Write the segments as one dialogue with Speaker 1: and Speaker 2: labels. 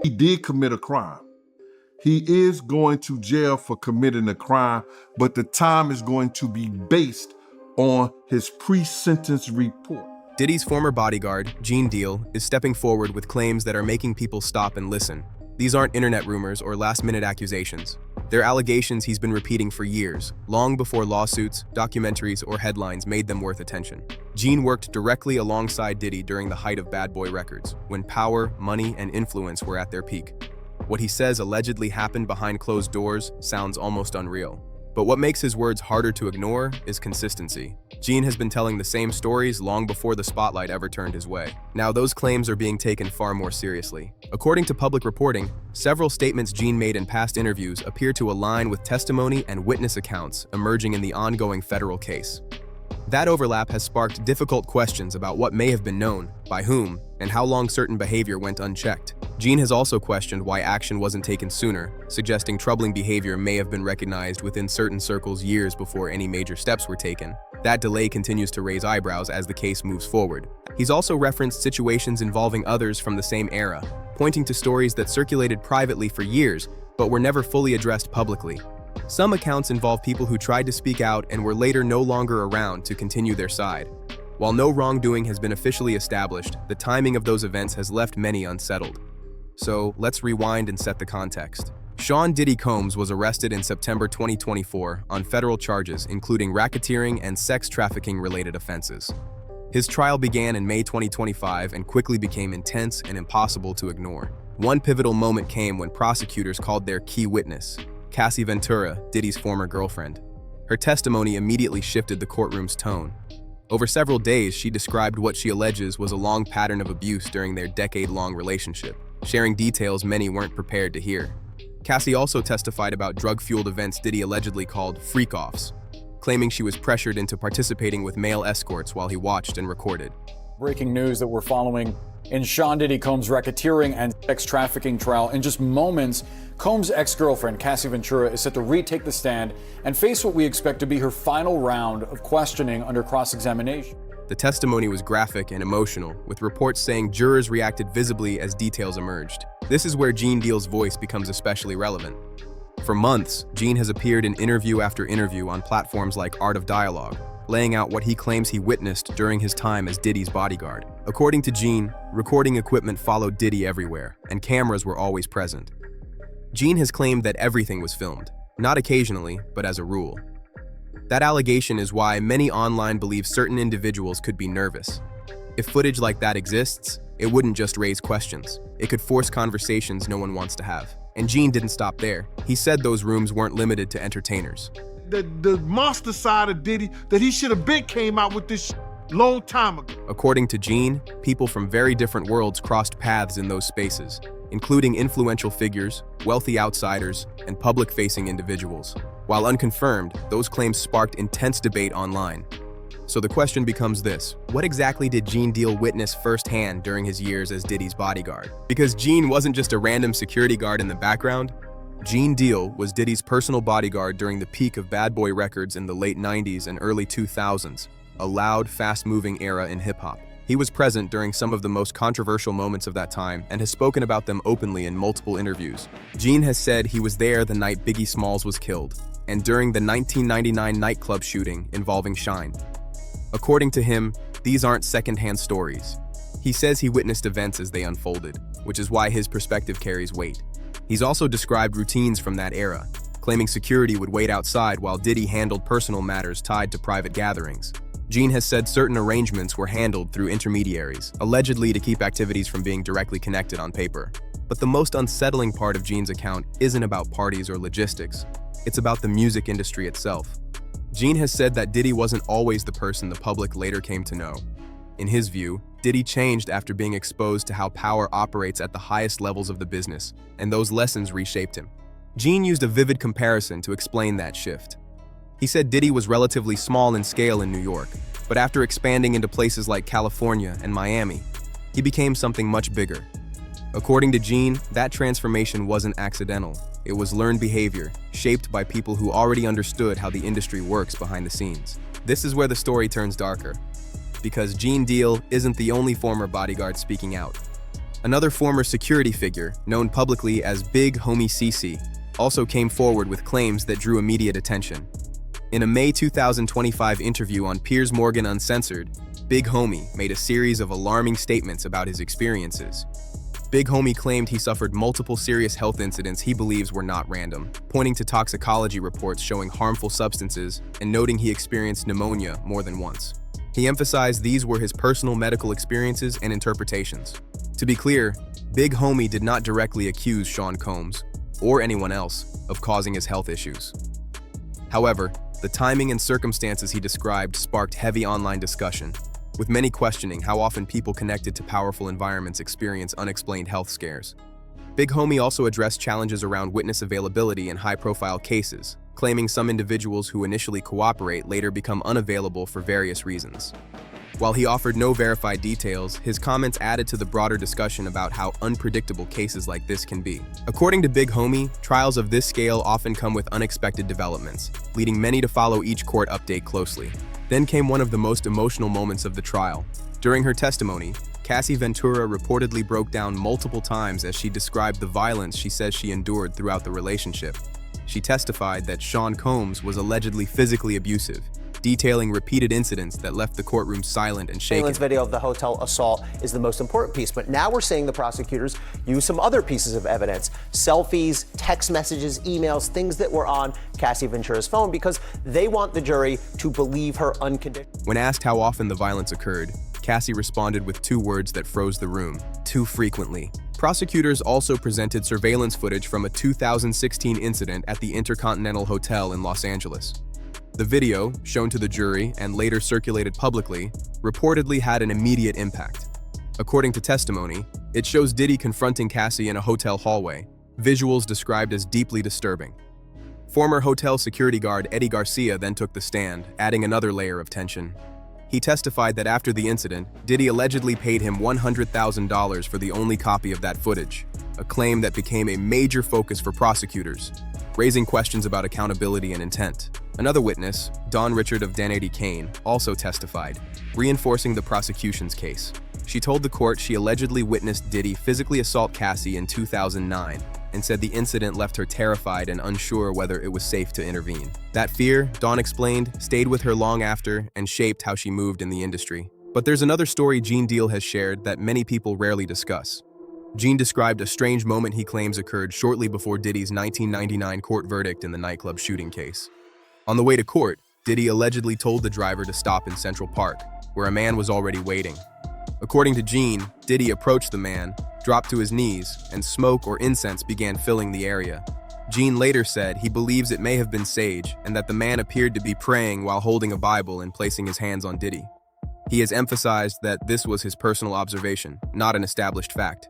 Speaker 1: He did commit a crime. He is going to jail for committing a crime, but the time is going to be based on his pre-sentence report.
Speaker 2: Diddy's former bodyguard, Gene Deal, is stepping forward with claims that are making people stop and listen. These aren't internet rumors or last-minute accusations. They're allegations he's been repeating for years, long before lawsuits, documentaries, or headlines made them worth attention. Gene worked directly alongside Diddy during the height of Bad Boy Records, when power, money, and influence were at their peak. What he says allegedly happened behind closed doors sounds almost unreal. But what makes his words harder to ignore is consistency. Gene has been telling the same stories long before the spotlight ever turned his way. Now, those claims are being taken far more seriously. According to public reporting, several statements Gene made in past interviews appear to align with testimony and witness accounts emerging in the ongoing federal case. That overlap has sparked difficult questions about what may have been known, by whom, and how long certain behavior went unchecked. Gene has also questioned why action wasn't taken sooner, suggesting troubling behavior may have been recognized within certain circles years before any major steps were taken. That delay continues to raise eyebrows as the case moves forward. He's also referenced situations involving others from the same era, pointing to stories that circulated privately for years but were never fully addressed publicly. Some accounts involve people who tried to speak out and were later no longer around to continue their side. While no wrongdoing has been officially established, the timing of those events has left many unsettled. So let's rewind and set the context. Sean Diddy Combs was arrested in September 2024 on federal charges including racketeering and sex trafficking-related offenses. His trial began in May 2025 and quickly became intense and impossible to ignore. One pivotal moment came when prosecutors called their key witness, Cassie Ventura, Diddy's former girlfriend. Her testimony immediately shifted the courtroom's tone. Over several days, she described what she alleges was a long pattern of abuse during their decade-long relationship, sharing details many weren't prepared to hear. Cassie also testified about drug-fueled events Diddy allegedly called freak-offs, claiming she was pressured into participating with male escorts while he watched and recorded.
Speaker 3: Breaking news that we're following in Sean Diddy Combs' racketeering and sex trafficking trial. In just moments, Combs' ex-girlfriend, Cassie Ventura, is set to retake the stand and face what we expect to be her final round of questioning under cross-examination.
Speaker 2: The testimony was graphic and emotional, with reports saying jurors reacted visibly as details emerged. This is where Gene Deal's voice becomes especially relevant. For months, Gene has appeared in interview after interview on platforms like Art of Dialogue, laying out what he claims he witnessed during his time as Diddy's bodyguard. According to Gene, recording equipment followed Diddy everywhere, and cameras were always present. Gene has claimed that everything was filmed, not occasionally, but as a rule. That allegation is why many online believe certain individuals could be nervous. If footage like that exists, it wouldn't just raise questions. It could force conversations no one wants to have. And Gene didn't stop there. He said those rooms weren't limited to entertainers.
Speaker 1: The monster side of Diddy that he should have been came out with this long time ago.
Speaker 2: According to Gene, people from very different worlds crossed paths in those spaces, including influential figures, wealthy outsiders, and public-facing individuals. While unconfirmed, those claims sparked intense debate online. So the question becomes this: what exactly did Gene Deal witness firsthand during his years as Diddy's bodyguard? Because Gene wasn't just a random security guard in the background. Gene Deal was Diddy's personal bodyguard during the peak of Bad Boy Records in the late 90s and early 2000s, a loud, fast-moving era in hip-hop. He was present during some of the most controversial moments of that time and has spoken about them openly in multiple interviews. Gene has said he was there the night Biggie Smalls was killed, and during the 1999 nightclub shooting involving Shine. According to him, these aren't secondhand stories. He says he witnessed events as they unfolded, which is why his perspective carries weight. He's also described routines from that era, claiming security would wait outside while Diddy handled personal matters tied to private gatherings. Gene has said certain arrangements were handled through intermediaries, allegedly to keep activities from being directly connected on paper. But the most unsettling part of Gene's account isn't about parties or logistics. It's about the music industry itself. Gene has said that Diddy wasn't always the person the public later came to know. In his view, Diddy changed after being exposed to how power operates at the highest levels of the business, and those lessons reshaped him. Gene used a vivid comparison to explain that shift. He said Diddy was relatively small in scale in New York, but after expanding into places like California and Miami, he became something much bigger. According to Gene, that transformation wasn't accidental. It was learned behavior, shaped by people who already understood how the industry works behind the scenes. This is where the story turns darker, because Gene Deal isn't the only former bodyguard speaking out. Another former security figure, known publicly as Big Homie CC, also came forward with claims that drew immediate attention. In a May 2025 interview on Piers Morgan Uncensored, Big Homie made a series of alarming statements about his experiences. Big Homie claimed he suffered multiple serious health incidents he believes were not random, pointing to toxicology reports showing harmful substances and noting he experienced pneumonia more than once. He emphasized these were his personal medical experiences and interpretations. To be clear, Big Homie did not directly accuse Sean Combs, or anyone else, of causing his health issues. However, the timing and circumstances he described sparked heavy online discussion, with many questioning how often people connected to powerful environments experience unexplained health scares. Big Homie also addressed challenges around witness availability in high-profile cases, claiming some individuals who initially cooperate later become unavailable for various reasons. While he offered no verified details, his comments added to the broader discussion about how unpredictable cases like this can be. According to Big Homie, trials of this scale often come with unexpected developments, leading many to follow each court update closely. Then came one of the most emotional moments of the trial. During her testimony, Cassie Ventura reportedly broke down multiple times as she described the violence she says she endured throughout the relationship. She testified that Sean Combs was allegedly physically abusive, detailing repeated incidents that left the courtroom silent and shaken.
Speaker 4: Surveillance video of the hotel assault is the most important piece, but now we're seeing the prosecutors use some other pieces of evidence, selfies, text messages, emails, things that were on Cassie Ventura's phone because they want the jury to believe her unconditionally.
Speaker 2: When asked how often the violence occurred, Cassie responded with two words that froze the room: too frequently. Prosecutors also presented surveillance footage from a 2016 incident at the Intercontinental Hotel in Los Angeles. The video, shown to the jury and later circulated publicly, reportedly had an immediate impact. According to testimony, it shows Diddy confronting Cassie in a hotel hallway, visuals described as deeply disturbing. Former hotel security guard Eddie Garcia then took the stand, adding another layer of tension. He testified that after the incident, Diddy allegedly paid him $100,000 for the only copy of that footage, a claim that became a major focus for prosecutors, raising questions about accountability and intent. Another witness, Dawn Richard of 1080 Kane, also testified, reinforcing the prosecution's case. She told the court she allegedly witnessed Diddy physically assault Cassie in 2009 and said the incident left her terrified and unsure whether it was safe to intervene. That fear, Dawn explained, stayed with her long after and shaped how she moved in the industry. But there's another story Gene Deal has shared that many people rarely discuss. Gene described a strange moment he claims occurred shortly before Diddy's 1999 court verdict in the nightclub shooting case. On the way to court, Diddy allegedly told the driver to stop in Central Park, where a man was already waiting. According to Gene, Diddy approached the man, dropped to his knees, and smoke or incense began filling the area. Gene later said he believes it may have been sage and that the man appeared to be praying while holding a Bible and placing his hands on Diddy. He has emphasized that this was his personal observation, not an established fact.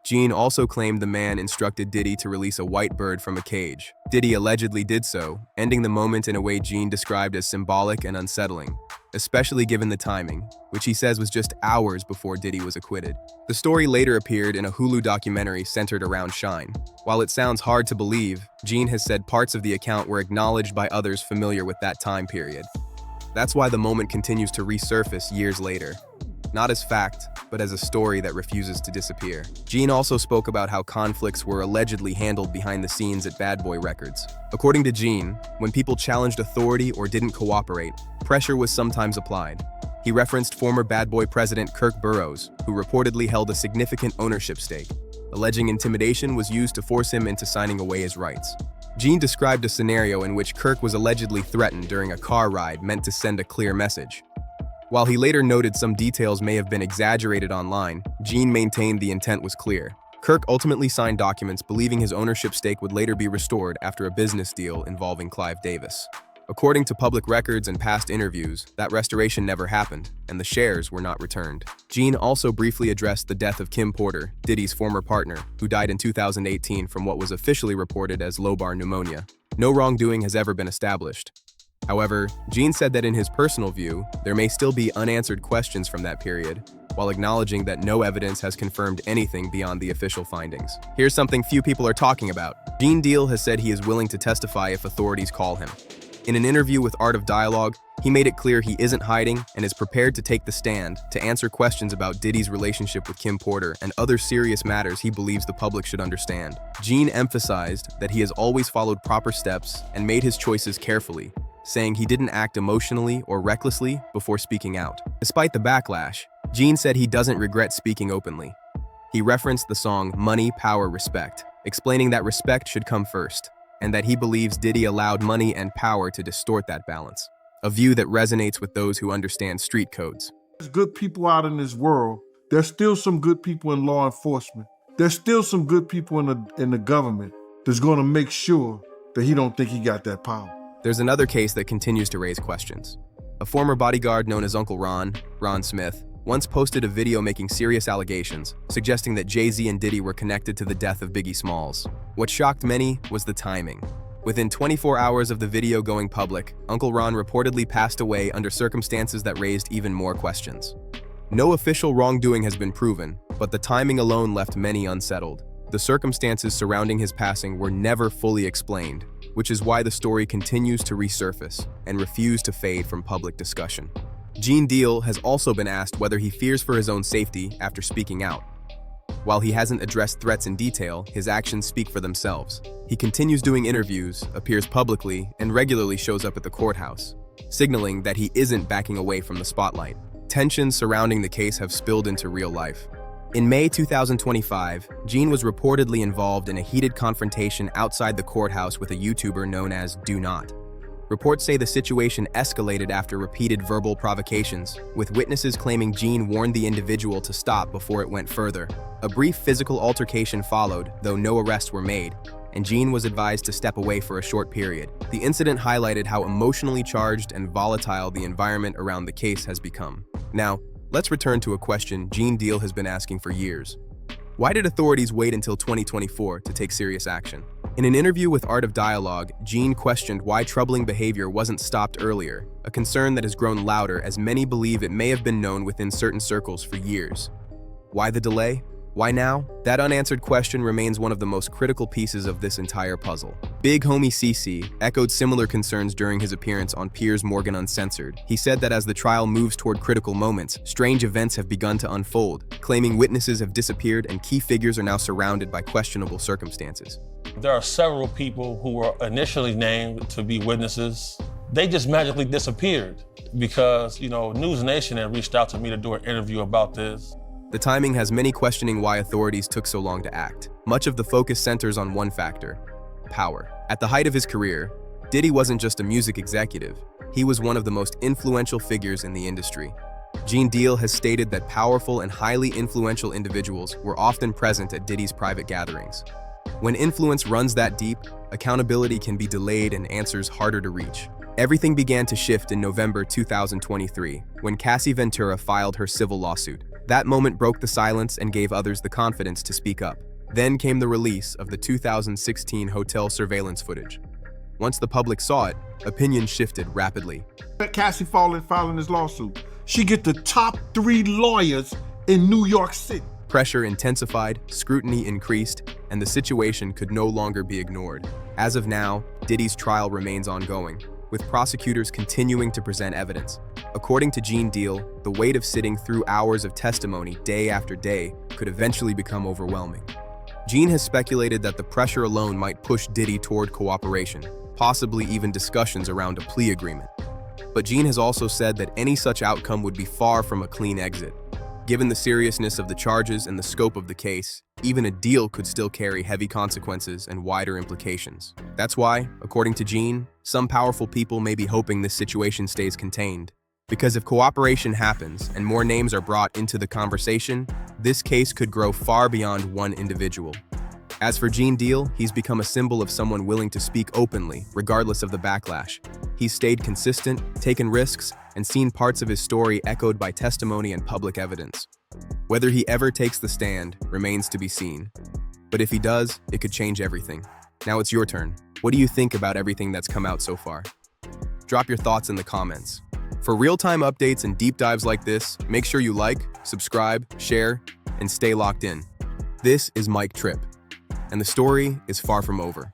Speaker 2: Gene also claimed the man instructed Diddy to release a white bird from a cage. Diddy allegedly did so, ending the moment in a way Gene described as symbolic and unsettling, especially given the timing, which he says was just hours before Diddy was acquitted. The story later appeared in a Hulu documentary centered around Shine. While it sounds hard to believe, Gene has said parts of the account were acknowledged by others familiar with that time period. That's why the moment continues to resurface years later. Not as fact, but as a story that refuses to disappear. Gene also spoke about how conflicts were allegedly handled behind the scenes at Bad Boy Records. According to Gene, when people challenged authority or didn't cooperate, pressure was sometimes applied. He referenced former Bad Boy president Kirk Burroughs, who reportedly held a significant ownership stake, alleging intimidation was used to force him into signing away his rights. Gene described a scenario in which Kirk was allegedly threatened during a car ride meant to send a clear message. While he later noted some details may have been exaggerated online, Gene maintained the intent was clear. Kirk ultimately signed documents believing his ownership stake would later be restored after a business deal involving Clive Davis. According to public records and past interviews, that restoration never happened, and the shares were not returned. Gene also briefly addressed the death of Kim Porter, Diddy's former partner, who died in 2018 from what was officially reported as lobar pneumonia. No wrongdoing has ever been established. However, Gene said that in his personal view, there may still be unanswered questions from that period, while acknowledging that no evidence has confirmed anything beyond the official findings. Here's something few people are talking about. Gene Deal has said he is willing to testify if authorities call him. In an interview with Art of Dialogue, he made it clear he isn't hiding and is prepared to take the stand to answer questions about Diddy's relationship with Kim Porter and other serious matters he believes the public should understand. Gene emphasized that he has always followed proper steps and made his choices carefully, saying he didn't act emotionally or recklessly before speaking out. Despite the backlash, Gene said he doesn't regret speaking openly. He referenced the song Money, Power, Respect, explaining that respect should come first, and that he believes Diddy allowed money and power to distort that balance, a view that resonates with those who understand street codes.
Speaker 1: There's good people out in this world. There's still some good people in law enforcement. There's still some good people in the government that's going to make sure that he don't think he got that power.
Speaker 2: There's another case that continues to raise questions. A former bodyguard known as Uncle Ron Smith, once posted a video making serious allegations, suggesting that Jay-Z and Diddy were connected to the death of Biggie Smalls. What shocked many was the timing. Within 24 hours of the video going public, Uncle Ron reportedly passed away under circumstances that raised even more questions. No official wrongdoing has been proven, but the timing alone left many unsettled. The circumstances surrounding his passing were never fully explained, which is why the story continues to resurface and refuse to fade from public discussion. Gene Deal has also been asked whether he fears for his own safety after speaking out. While he hasn't addressed threats in detail, his actions speak for themselves. He continues doing interviews, appears publicly, and regularly shows up at the courthouse, signaling that he isn't backing away from the spotlight. Tensions surrounding the case have spilled into real life. In May 2025, Gene was reportedly involved in a heated confrontation outside the courthouse with a YouTuber known as Do Not. Reports say the situation escalated after repeated verbal provocations, with witnesses claiming Gene warned the individual to stop before it went further. A brief physical altercation followed, though no arrests were made, and Gene was advised to step away for a short period. The incident highlighted how emotionally charged and volatile the environment around the case has become. Now, let's return to a question Gene Deal has been asking for years. Why did authorities wait until 2024 to take serious action? In an interview with Art of Dialogue, Gene questioned why troubling behavior wasn't stopped earlier, a concern that has grown louder as many believe it may have been known within certain circles for years. Why the delay? Why now? That unanswered question remains one of the most critical pieces of this entire puzzle. Big Homie CC echoed similar concerns during his appearance on Piers Morgan Uncensored. He said that as the trial moves toward critical moments, strange events have begun to unfold, claiming witnesses have disappeared and key figures are now surrounded by questionable circumstances.
Speaker 5: There are several people who were initially named to be witnesses. They just magically disappeared because, News Nation had reached out to me to do an interview about this.
Speaker 2: The timing has many questioning why authorities took so long to act. Much of the focus centers on one factor: power. At the height of his career, Diddy wasn't just a music executive, he was one of the most influential figures in the industry. Gene Deal has stated that powerful and highly influential individuals were often present at Diddy's private gatherings. When influence runs that deep, accountability can be delayed and answers harder to reach. Everything began to shift in November 2023, when Cassie Ventura filed her civil lawsuit. That moment broke the silence and gave others the confidence to speak up. Then came the release of the 2016 hotel surveillance footage. Once the public saw it, opinions shifted rapidly.
Speaker 1: Cassie filing this lawsuit. She get the top 3 lawyers in New York City.
Speaker 2: Pressure intensified, scrutiny increased, and the situation could no longer be ignored. As of now, Diddy's trial remains ongoing, with prosecutors continuing to present evidence. According to Gene Deal, the weight of sitting through hours of testimony day after day could eventually become overwhelming. Gene has speculated that the pressure alone might push Diddy toward cooperation, possibly even discussions around a plea agreement. But Gene has also said that any such outcome would be far from a clean exit. Given the seriousness of the charges and the scope of the case, even a deal could still carry heavy consequences and wider implications. That's why, according to Gene, some powerful people may be hoping this situation stays contained. Because if cooperation happens and more names are brought into the conversation, this case could grow far beyond one individual. As for Gene Deal, he's become a symbol of someone willing to speak openly, regardless of the backlash. He's stayed consistent, taken risks, and seen parts of his story echoed by testimony and public evidence. Whether he ever takes the stand remains to be seen. But if he does, it could change everything. Now it's your turn. What do you think about everything that's come out so far? Drop your thoughts in the comments. For real-time updates and deep dives like this, make sure you like, subscribe, share, and stay locked in. This is MicTrip, and the story is far from over.